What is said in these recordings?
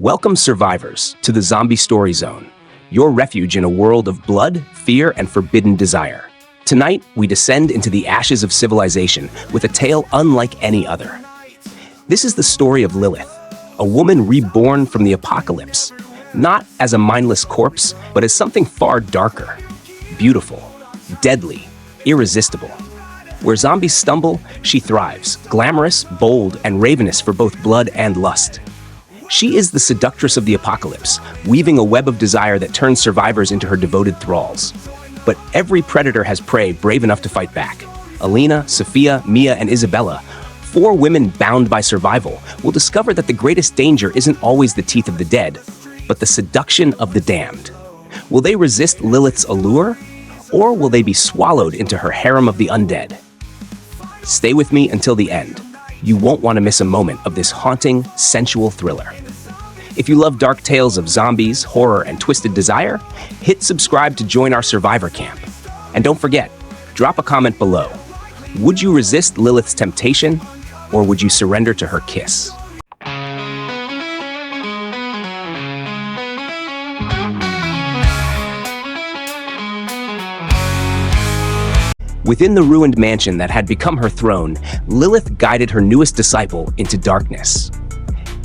Welcome, survivors, to the Zombie Story Zone, your refuge in a world of blood, fear, and forbidden desire. Tonight, we descend into the ashes of civilization with a tale unlike any other. This is the story of Lilith, a woman reborn from the apocalypse, not as a mindless corpse, but as something far darker, beautiful, deadly, irresistible. Where zombies stumble, she thrives, glamorous, bold, and ravenous for both blood and lust. She is the seductress of the apocalypse, weaving a web of desire that turns survivors into her devoted thralls. But every predator has prey brave enough to fight back. Elena, Sophia, Mia, and Isabella, four women bound by survival, will discover that the greatest danger isn't always the teeth of the dead, but the seduction of the damned. Will they resist Lilith's allure, or will they be swallowed into her harem of the undead? Stay with me until the end. You won't want to miss a moment of this haunting, sensual thriller. If you love dark tales of zombies, horror, and twisted desire, hit subscribe to join our survivor camp. And don't forget, drop a comment below. Would you resist Lilith's temptation, or would you surrender to her kiss? Within the ruined mansion that had become her throne, Lilith guided her newest disciple into darkness.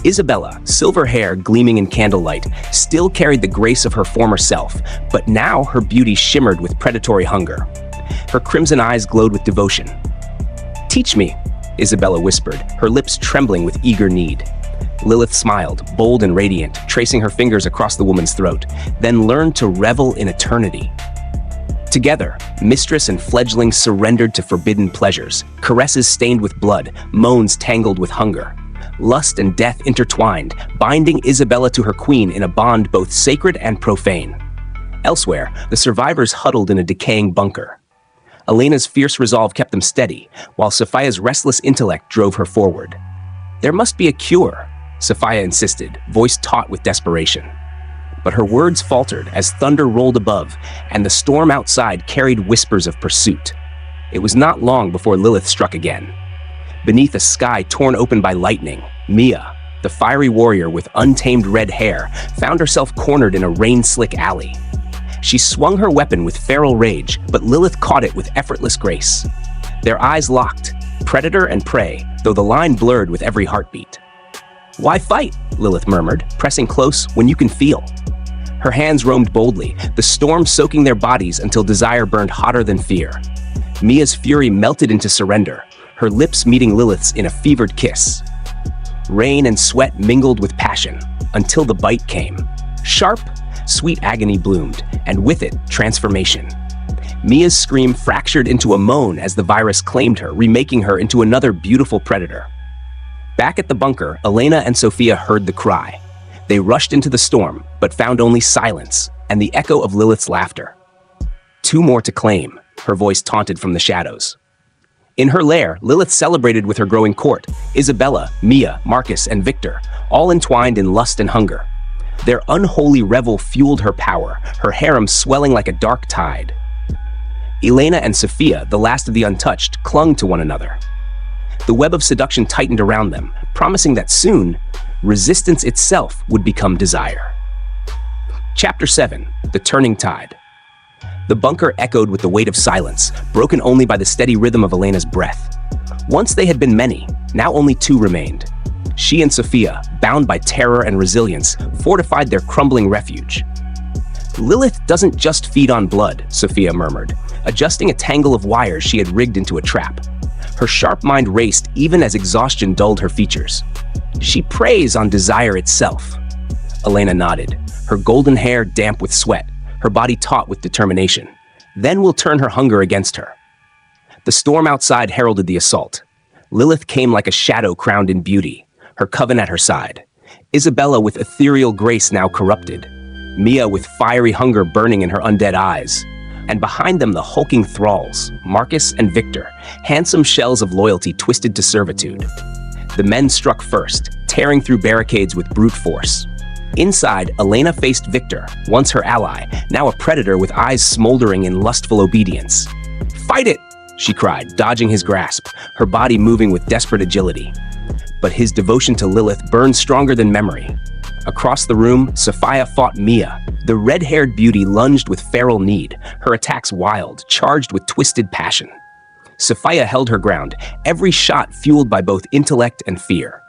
Isabella, silver hair gleaming in candlelight, still carried the grace of her former self, but now her beauty shimmered with predatory hunger. Her crimson eyes glowed with devotion. "Teach me," Isabella whispered, her lips trembling with eager need. Lilith smiled, bold and radiant, tracing her fingers across the woman's throat, then learned to revel in eternity. Together, mistress and fledgling surrendered to forbidden pleasures, caresses stained with blood, moans tangled with hunger. Lust and death intertwined, binding Isabella to her queen in a bond both sacred and profane. Elsewhere, the survivors huddled in a decaying bunker. Elena's fierce resolve kept them steady, while Sophia's restless intellect drove her forward. "There must be a cure," Sophia insisted, voice taut with desperation. But her words faltered as thunder rolled above, and the storm outside carried whispers of pursuit. It was not long before Lilith struck again. Beneath a sky torn open by lightning, Mia, the fiery warrior with untamed red hair, found herself cornered in a rain-slick alley. She swung her weapon with feral rage, but Lilith caught it with effortless grace. Their eyes locked, predator and prey, though the line blurred with every heartbeat. "Why fight?" Lilith murmured, pressing close when you can feel. Her hands roamed boldly, the storm soaking their bodies until desire burned hotter than fear. Mia's fury melted into surrender, her lips meeting Lilith's in a fevered kiss. Rain and sweat mingled with passion, until the bite came. Sharp, sweet agony bloomed, and with it, transformation. Mia's scream fractured into a moan as the virus claimed her, remaking her into another beautiful predator. Back at the bunker, Elena and Sophia heard the cry. They rushed into the storm, but found only silence and the echo of Lilith's laughter. "Two more to claim," her voice taunted from the shadows. In her lair, Lilith celebrated with her growing court, Isabella, Mia, Marcus, and Victor, all entwined in lust and hunger. Their unholy revel fueled her power, her harem swelling like a dark tide. Elena and Sophia, the last of the untouched, clung to one another. The web of seduction tightened around them, promising that soon, resistance itself would become desire. Chapter 7. The Turning Tide. The bunker echoed with the weight of silence, broken only by the steady rhythm of Elena's breath. Once they had been many, now only two remained. She and Sophia, bound by terror and resilience, fortified their crumbling refuge. "Lilith doesn't just feed on blood," Sophia murmured, adjusting a tangle of wires she had rigged into a trap. Her sharp mind raced even as exhaustion dulled her features. "She preys on desire itself." Elena nodded, her golden hair damp with sweat, her body taut with determination. "Then we'll turn her hunger against her." The storm outside heralded the assault. Lilith came like a shadow crowned in beauty, her coven at her side. Isabella with ethereal grace now corrupted. Mia with fiery hunger burning in her undead eyes. And behind them the hulking thralls, Marcus and Victor, handsome shells of loyalty twisted to servitude. The men struck first, tearing through barricades with brute force. Inside, Elena faced Victor, once her ally, now a predator with eyes smoldering in lustful obedience. "Fight it!" she cried, dodging his grasp, her body moving with desperate agility. But his devotion to Lilith burned stronger than memory. Across the room, Sophia fought Mia. The red-haired beauty lunged with feral need, her attacks wild, charged with twisted passion. Sophia held her ground, every shot fueled by both intellect and fear.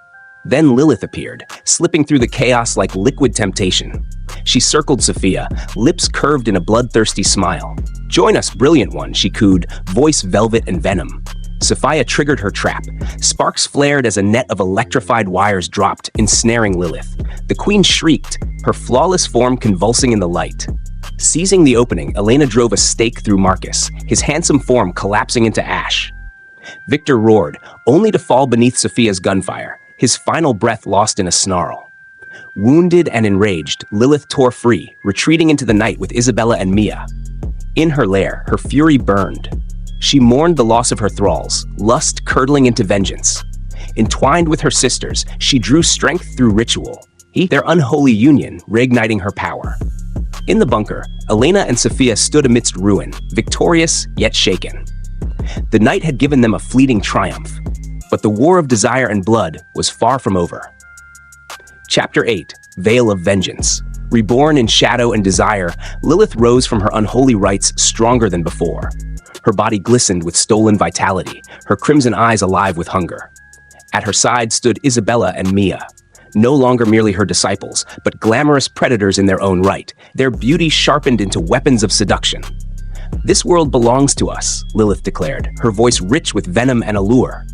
Then Lilith appeared, slipping through the chaos like liquid temptation. She circled Sophia, lips curved in a bloodthirsty smile. "Join us, brilliant one," she cooed, voice velvet and venom. Sophia triggered her trap. Sparks flared as a net of electrified wires dropped, ensnaring Lilith. The queen shrieked, her flawless form convulsing in the light. Seizing the opening, Elena drove a stake through Marcus, his handsome form collapsing into ash. Victor roared, only to fall beneath Sophia's gunfire, his final breath lost in a snarl. Wounded and enraged, Lilith tore free, retreating into the night with Isabella and Mia. In her lair, her fury burned. She mourned the loss of her thralls, lust curdling into vengeance. Entwined with her sisters, she drew strength through ritual, their unholy union reigniting her power. In the bunker, Elena and Sophia stood amidst ruin, victorious yet shaken. The night had given them a fleeting triumph, but the war of desire and blood was far from over. Chapter 8, Veil of Vengeance. Reborn in shadow and desire, Lilith rose from her unholy rites stronger than before. Her body glistened with stolen vitality, her crimson eyes alive with hunger. At her side stood Isabella and Mia, no longer merely her disciples, but glamorous predators in their own right, their beauty sharpened into weapons of seduction. "This world belongs to us," Lilith declared, her voice rich with venom and allure.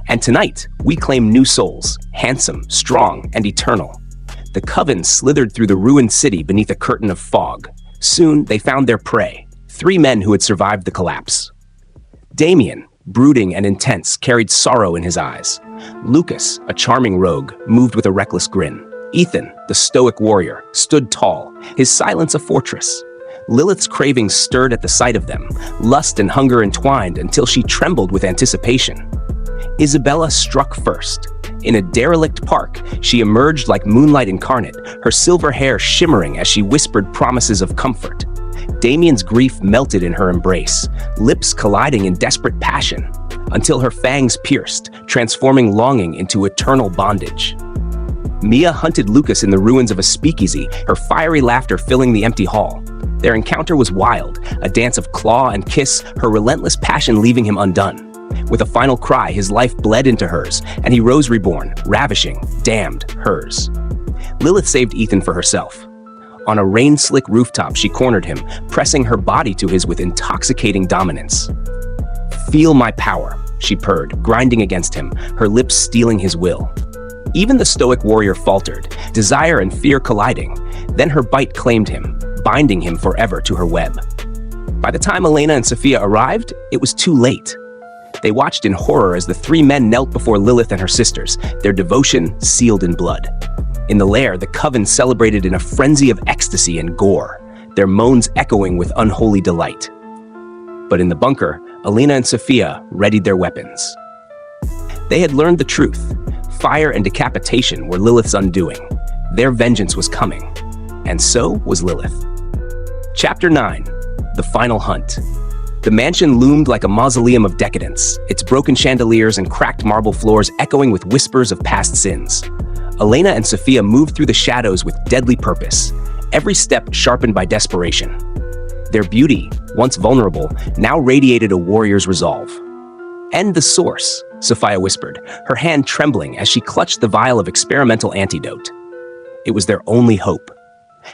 "And tonight, we claim new souls, handsome, strong, and eternal." The coven slithered through the ruined city beneath a curtain of fog. Soon, they found their prey, 3 men who had survived the collapse. Damien, brooding and intense, carried sorrow in his eyes. Lucas, a charming rogue, moved with a reckless grin. Ethan, the stoic warrior, stood tall, his silence a fortress. Lilith's cravings stirred at the sight of them, lust and hunger entwined until she trembled with anticipation. Isabella struck first. In a derelict park, she emerged like moonlight incarnate, her silver hair shimmering as she whispered promises of comfort. Damien's grief melted in her embrace, lips colliding in desperate passion, until her fangs pierced, transforming longing into eternal bondage. Mia hunted Lucas in the ruins of a speakeasy, her fiery laughter filling the empty hall. Their encounter was wild, a dance of claw and kiss, her relentless passion leaving him undone. With a final cry, his life bled into hers, and he rose reborn, ravishing, damned, hers. Lilith saved Ethan for herself. On a rain-slick rooftop, she cornered him, pressing her body to his with intoxicating dominance. "Feel my power," she purred, grinding against him, her lips stealing his will. Even the stoic warrior faltered, desire and fear colliding. Then her bite claimed him, binding him forever to her web. By the time Elena and Sophia arrived, it was too late. They watched in horror as the 3 men knelt before Lilith and her sisters, their devotion sealed in blood. In the lair, the coven celebrated in a frenzy of ecstasy and gore, their moans echoing with unholy delight. But in the bunker, Elena and Sophia readied their weapons. They had learned the truth. Fire and decapitation were Lilith's undoing. Their vengeance was coming. And so was Lilith. Chapter 9, The Final Hunt. The mansion loomed like a mausoleum of decadence, its broken chandeliers and cracked marble floors echoing with whispers of past sins. Elena and Sophia moved through the shadows with deadly purpose, every step sharpened by desperation. Their beauty, once vulnerable, now radiated a warrior's resolve. "End the source," Sophia whispered, her hand trembling as she clutched the vial of experimental antidote. It was their only hope.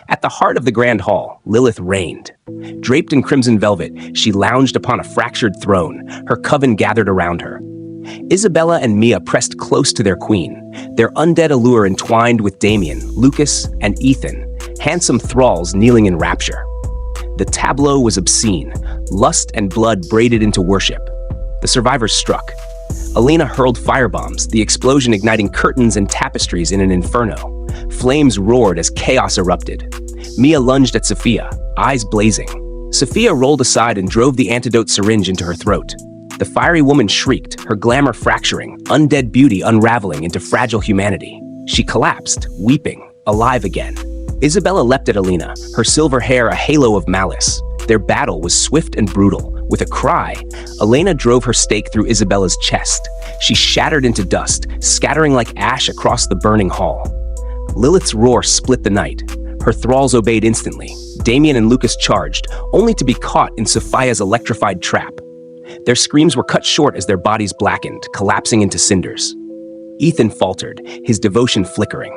At the heart of the grand hall, Lilith reigned. Draped in crimson velvet, she lounged upon a fractured throne, her coven gathered around her. Isabella and Mia pressed close to their queen, their undead allure entwined with Damien, Lucas, and Ethan, handsome thralls kneeling in rapture. The tableau was obscene, lust and blood braided into worship. The survivors struck. Elena hurled firebombs, the explosion igniting curtains and tapestries in an inferno. Flames roared as chaos erupted. Mia lunged at Sophia, eyes blazing. Sophia rolled aside and drove the antidote syringe into her throat. The fiery woman shrieked, her glamour fracturing, undead beauty unraveling into fragile humanity. She collapsed, weeping, alive again. Isabella leapt at Elena, her silver hair a halo of malice. Their battle was swift and brutal. With a cry, Elena drove her stake through Isabella's chest. She shattered into dust, scattering like ash across the burning hall. Lilith's roar split the night. Her thralls obeyed instantly. Damien and Lucas charged, only to be caught in Sophia's electrified trap. Their screams were cut short as their bodies blackened, collapsing into cinders. Ethan faltered, his devotion flickering.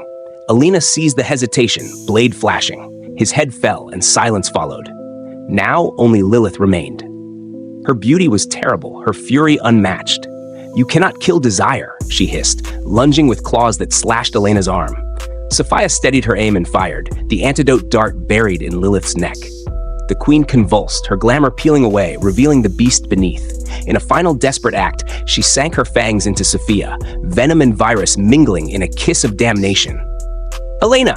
Elena seized the hesitation, blade flashing. His head fell and silence followed. Now only Lilith remained. Her beauty was terrible, her fury unmatched. "You cannot kill desire," she hissed, lunging with claws that slashed Elena's arm. Sophia steadied her aim and fired, the antidote dart buried in Lilith's neck. The queen convulsed, her glamour peeling away, revealing the beast beneath. In a final desperate act, she sank her fangs into Sophia, venom and virus mingling in a kiss of damnation. "Elena!"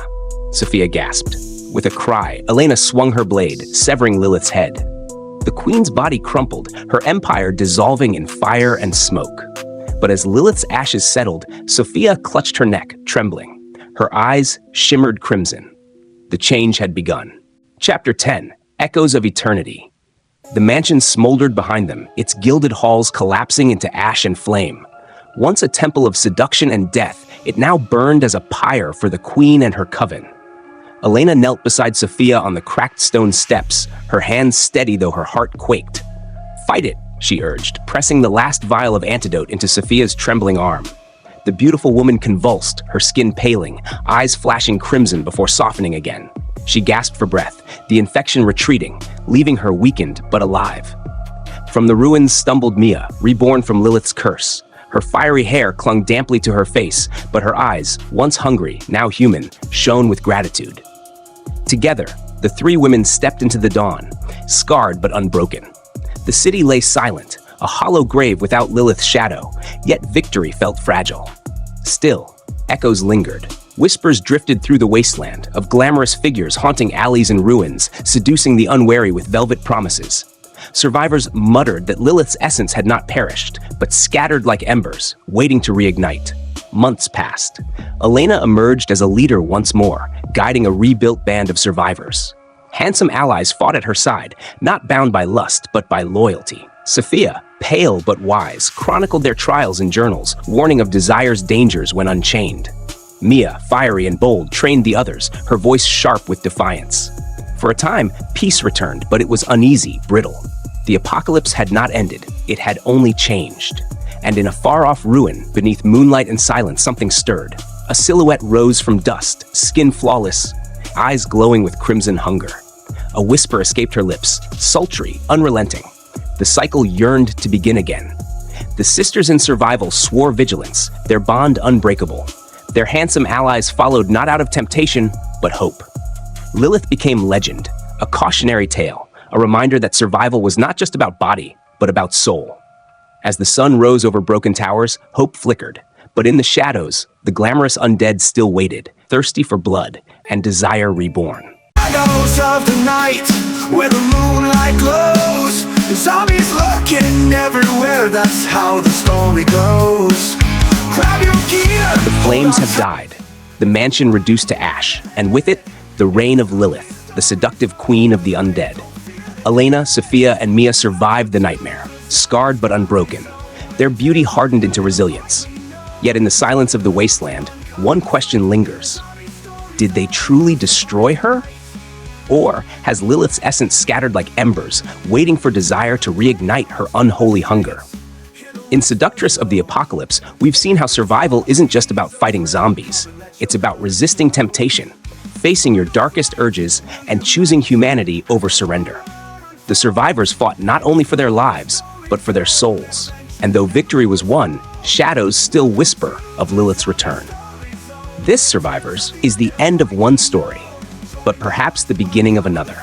Sophia gasped. With a cry, Elena swung her blade, severing Lilith's head. The queen's body crumpled, her empire dissolving in fire and smoke. But as Lilith's ashes settled, Sophia clutched her neck, trembling. Her eyes shimmered crimson. The change had begun. Chapter 10. Echoes of Eternity. The mansion smoldered behind them, its gilded halls collapsing into ash and flame. Once a temple of seduction and death, it now burned as a pyre for the queen and her coven. Elena knelt beside Sophia on the cracked stone steps, her hands steady though her heart quaked. "Fight it," she urged, pressing the last vial of antidote into Sophia's trembling arm. The beautiful woman convulsed, her skin paling, eyes flashing crimson before softening again. She gasped for breath, the infection retreating, leaving her weakened but alive. From the ruins stumbled Mia, reborn from Lilith's curse. Her fiery hair clung damply to her face, but her eyes, once hungry, now human, shone with gratitude. Together, the three women stepped into the dawn, scarred but unbroken. The city lay silent, a hollow grave without Lilith's shadow, yet victory felt fragile. Still, echoes lingered. Whispers drifted through the wasteland, of glamorous figures haunting alleys and ruins, seducing the unwary with velvet promises. Survivors muttered that Lilith's essence had not perished, but scattered like embers, waiting to reignite. Months passed. Elena emerged as a leader once more, guiding a rebuilt band of survivors. Handsome allies fought at her side, not bound by lust, but by loyalty. Sophia, pale but wise, chronicled their trials in journals, warning of desire's dangers when unchained. Mia, fiery and bold, trained the others, her voice sharp with defiance. For a time, peace returned, but it was uneasy, brittle. The apocalypse had not ended, it had only changed. And in a far-off ruin, beneath moonlight and silence, something stirred. A silhouette rose from dust, skin flawless, eyes glowing with crimson hunger. A whisper escaped her lips, sultry, unrelenting. The cycle yearned to begin again. The sisters in survival swore vigilance, their bond unbreakable. Their handsome allies followed not out of temptation, but hope. Lilith became legend, a cautionary tale, a reminder that survival was not just about body, but about soul. As the sun rose over broken towers, hope flickered. But in the shadows, the glamorous undead still waited, thirsty for blood and desire reborn. Shadows of the night, where the moonlight glows. The zombies lurking everywhere, that's how the story goes. Grab your gear. The flames have died, the mansion reduced to ash, and with it, the reign of Lilith, the seductive queen of the undead. Elena, Sophia, and Mia survived the nightmare, scarred but unbroken. Their beauty hardened into resilience. Yet in the silence of the wasteland, one question lingers. Did they truly destroy her? Or has Lilith's essence scattered like embers, waiting for desire to reignite her unholy hunger? In Seductress of the Apocalypse, we've seen how survival isn't just about fighting zombies. It's about resisting temptation, facing your darkest urges, and choosing humanity over surrender. The survivors fought not only for their lives, but for their souls. And though victory was won, shadows still whisper of Lilith's return. This, survivors, is the end of one story, but perhaps the beginning of another.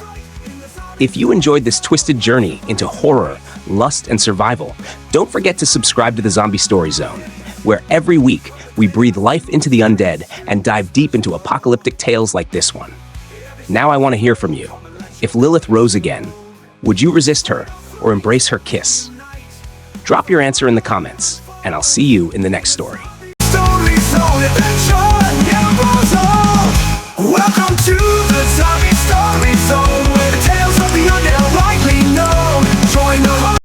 If you enjoyed this twisted journey into horror, lust, and survival, don't forget to subscribe to the Zombie Story Zone, where every week we breathe life into the undead and dive deep into apocalyptic tales like this one. Now I want to hear from you. If Lilith rose again, would you resist her or embrace her kiss? Drop your answer in the comments, and I'll see you in the next story. Welcome to the Zombie Story Zone.